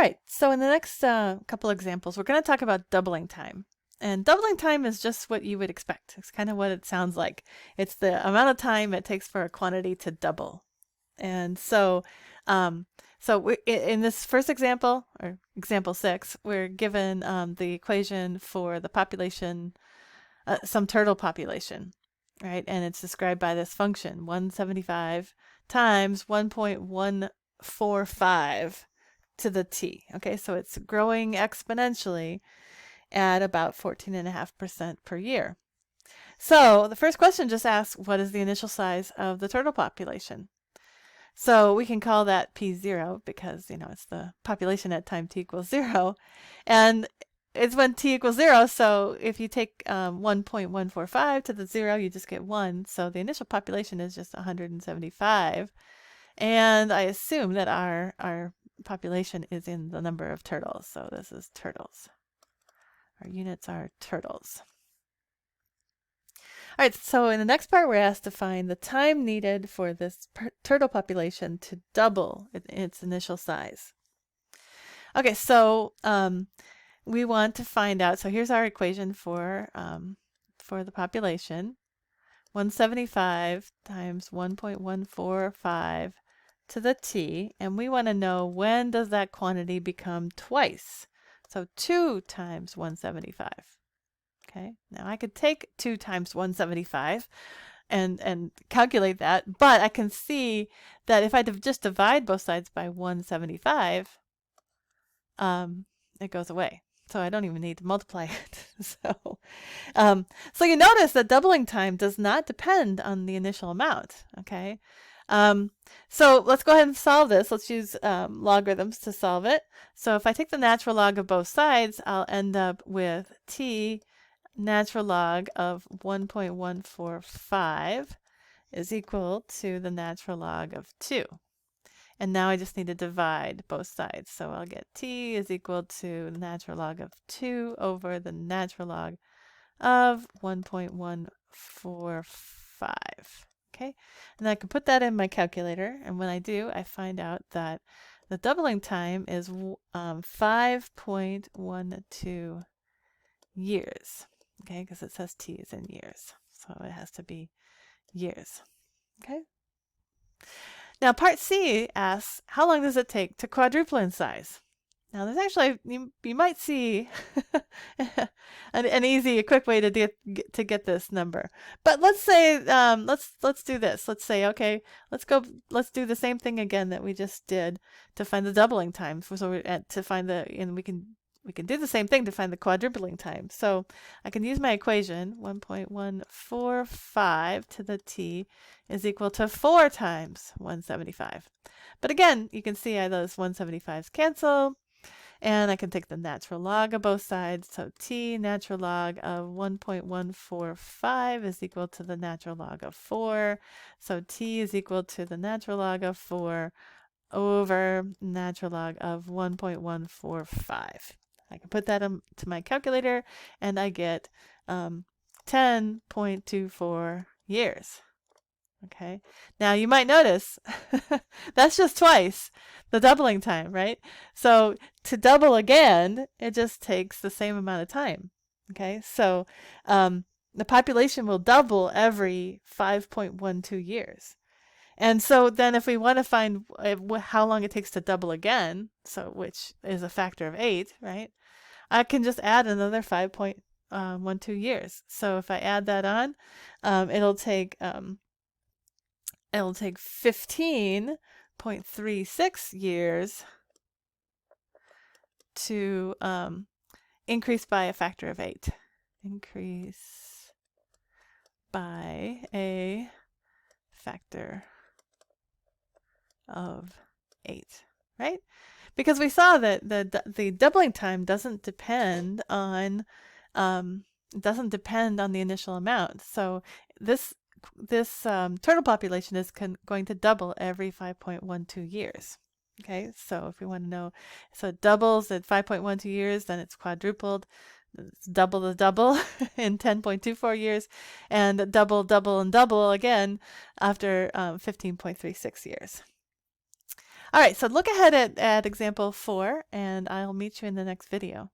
right, so in the next couple examples, we're going to talk about doubling time. And doubling time is just what you would expect. It's kind of what it sounds like. It's the amount of time it takes for a quantity to double. And so, in this first example, or example 6, we're given the equation for the population, some turtle population, right? And it's described by this function, 175 times 1.145 to the t. Okay, so it's growing exponentially at about 14.5% per year. So the first question just asks, what is the initial size of the turtle population? So we can call that P0 because, it's the population at time t equals 0. And it's when t equals 0, so if you take 1.145 to the 0, you just get 1. So the initial population is just 175. And I assume that our population is in the number of turtles. So this is turtles. Our units are turtles. All right, so in the next part, we're asked to find the time needed for this turtle population to double its initial size. Okay, so we want to find out, so here's our equation for the population. 175 times 1.145 to the t, and we want to know when does that quantity become twice. So 2 times 175. Okay, now I could take 2 times 175 and calculate that, but I can see that if I just divide both sides by 175, it goes away. So I don't even need to multiply it. So you notice that doubling time does not depend on the initial amount. Okay, so let's go ahead and solve this. Let's use logarithms to solve it. So if I take the natural log of both sides, I'll end up with t natural log of 1.145 is equal to the natural log of 2. And now I just need to divide both sides. So I'll get t is equal to the natural log of 2 over the natural log of 1.145. Okay, and I can put that in my calculator, and when I do, I find out that the doubling time is 5.12 years. Okay, because it says t is in years, so it has to be years. Okay. Now part C asks, how long does it take to quadruple in size? Now there's actually, you might see a quick way to get this number. But let's say, let's do this. Let's say, okay, let's do the same thing again that we just did to find the doubling time. So we can do the same thing to find the quadrupling time. So I can use my equation, 1.145 to the t is equal to 4 times 175. But again, you can see how those 175s cancel, and I can take the natural log of both sides. So t natural log of 1.145 is equal to the natural log of 4. So t is equal to the natural log of 4 over natural log of 1.145. I can put that into my calculator, and I get 10.24 years. Okay, now you might notice that's just twice the doubling time, right? So to double again, it just takes the same amount of time. Okay, so the population will double every 5.12 years. And so then if we want to find how long it takes to double again, so which is a factor of 8, right? I can just add another 5.12 years. So if I add that on, it'll take 15.36 years to increase by a factor of 8. Increase by a factor of 8, right? Because we saw that the doubling time doesn't depend on the initial amount. So this turtle population is going to double every 5.12 years. Okay, so if we want to know, so it doubles at 5.12 years, then it's quadrupled. It's double the double in 10.24 years, and double, double, and double again after 15.36 years. All right, so look ahead at example 4, and I'll meet you in the next video.